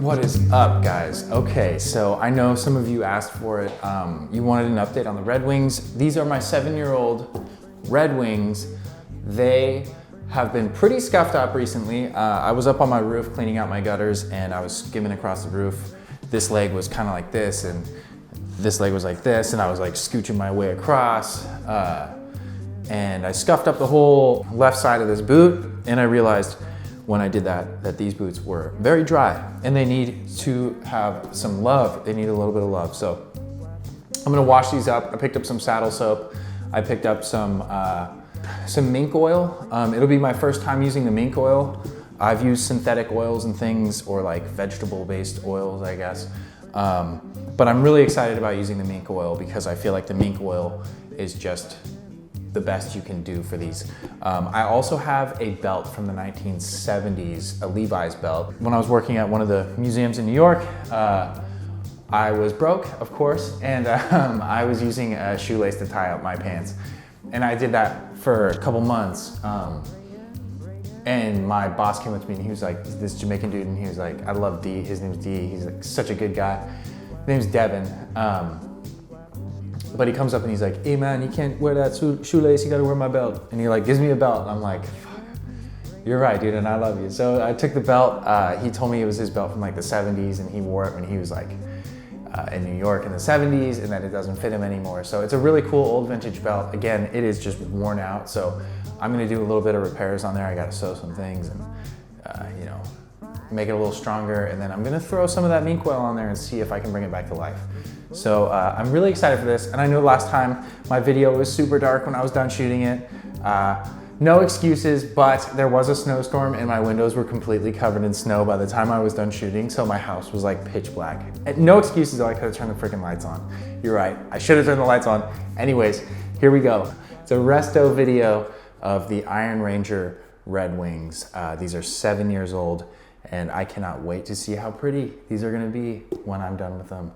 What is up, guys? Okay, so I know some of you asked for it. You wanted an update on the Redwings. These are my 7-year-old Redwings. They have been pretty scuffed up recently. I was up on my roof cleaning out my gutters and I was skimming across the roof. This leg was kind of like this and this leg was like this, and I was like scooching my way across. And I scuffed up the whole left side of this boot, and I realized when I did that these boots were very dry and they need to have some love. They need a little bit of love. So I'm gonna wash these up. I picked up some saddle soap. I picked up some mink oil. It'll be my first time using the mink oil. I've used synthetic oils and things, or like vegetable-based oils, I guess. But I'm really excited about using the mink oil because I feel like the mink oil is just the best you can do for these. I also have a belt from the 1970s, a Levi's belt. When I was working at one of the museums in New York, I was broke, of course, and I was using a shoelace to tie up my pants. And I did that for a couple months. And my boss came up to me and he was like, this Jamaican dude, and he was like, I love D, his name's D, he's like such a good guy. His name's Devin. But he comes up and he's like, hey man, you can't wear that shoelace, you gotta wear my belt. And he like gives me a belt, and I'm like, fuck, you're right, dude, and I love you. So I took the belt. He told me it was his belt from like the 70s, and he wore it when he was like in New York in the 70s, and that it doesn't fit him anymore. So it's a really cool old vintage belt. Again, it is just worn out. So I'm gonna do a little bit of repairs on there. I gotta sew some things and you know, make it a little stronger. And then I'm gonna throw some of that mink oil on there and see if I can bring it back to life. So I'm really excited for this. And I know last time my video was super dark when I was done shooting it. No excuses, but there was a snowstorm and my windows were completely covered in snow by the time I was done shooting. So my house was like pitch black. And no excuses though, I could have turned the freaking lights on. You're right, I should have turned the lights on. Anyways, here we go. It's a resto video of the Iron Ranger Redwings. These are 7 years old and I cannot wait to see how pretty these are gonna be when I'm done with them.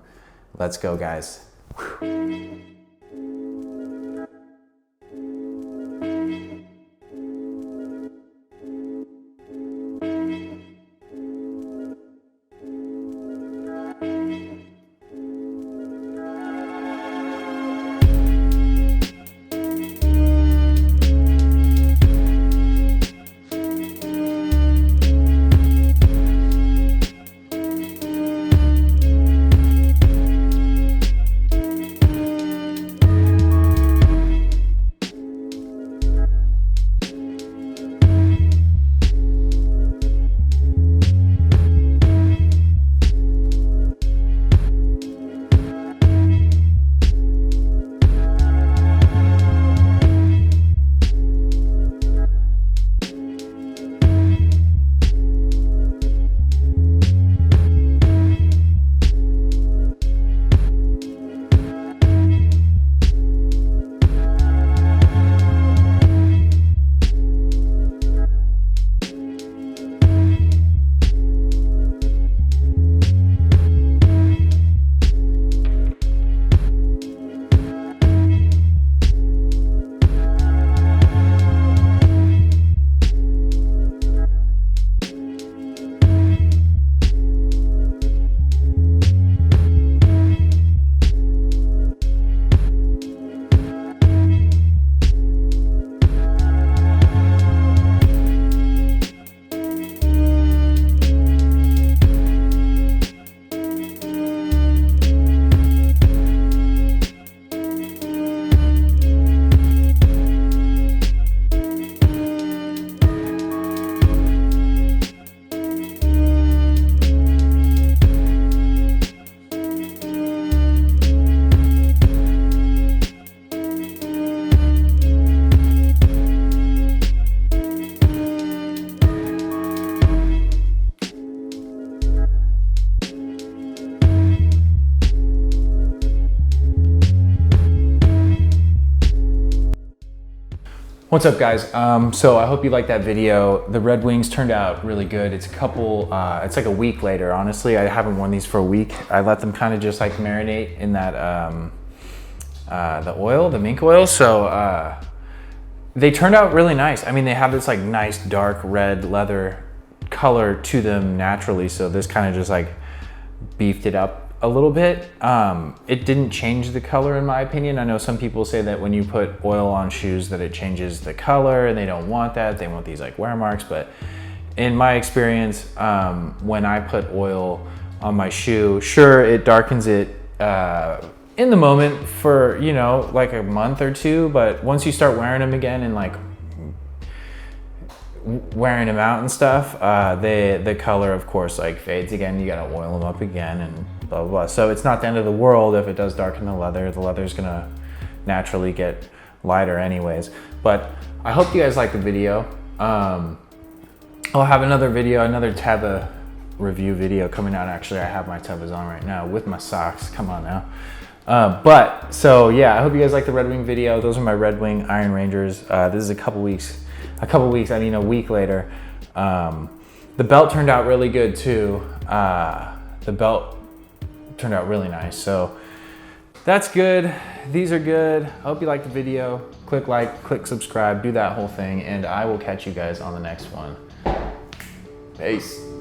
Let's go, guys. Whew. What's up, guys? So I hope you liked that video. The Redwings turned out really good. It's it's like a week later. Honestly, I haven't worn these for a week. I let them kind of just like marinate in that the mink oil. So they turned out really nice. I mean, they have this like nice dark red leather color to them naturally. So this kind of just like beefed it up a little bit. It didn't change the color in my opinion. I know some people say that when you put oil on shoes that it changes the color, and they don't want that. They want these like wear marks. But in my experience, when I put oil on my shoe, sure, it darkens it in the moment for, you know, like a month or two, but once you start wearing them again and like wearing them out and stuff, the color of course like fades again. You gotta oil them up again and blah, blah, blah. So it's not the end of the world if it does darken the leather. The leather's gonna naturally get lighter anyways. But I hope you guys like the video. I'll have another video, another Teva review video coming out. Actually, I have my Tevas on right now with my socks. Come on now. But so yeah, I hope you guys like the Red Wing video. Those are my Red Wing Iron Rangers. This is a week later. The belt turned out really good too. The belt turned out really nice. So that's good. These are good. I hope you liked the video. Click like, click subscribe, do that whole thing, and I will catch you guys on the next one. Peace.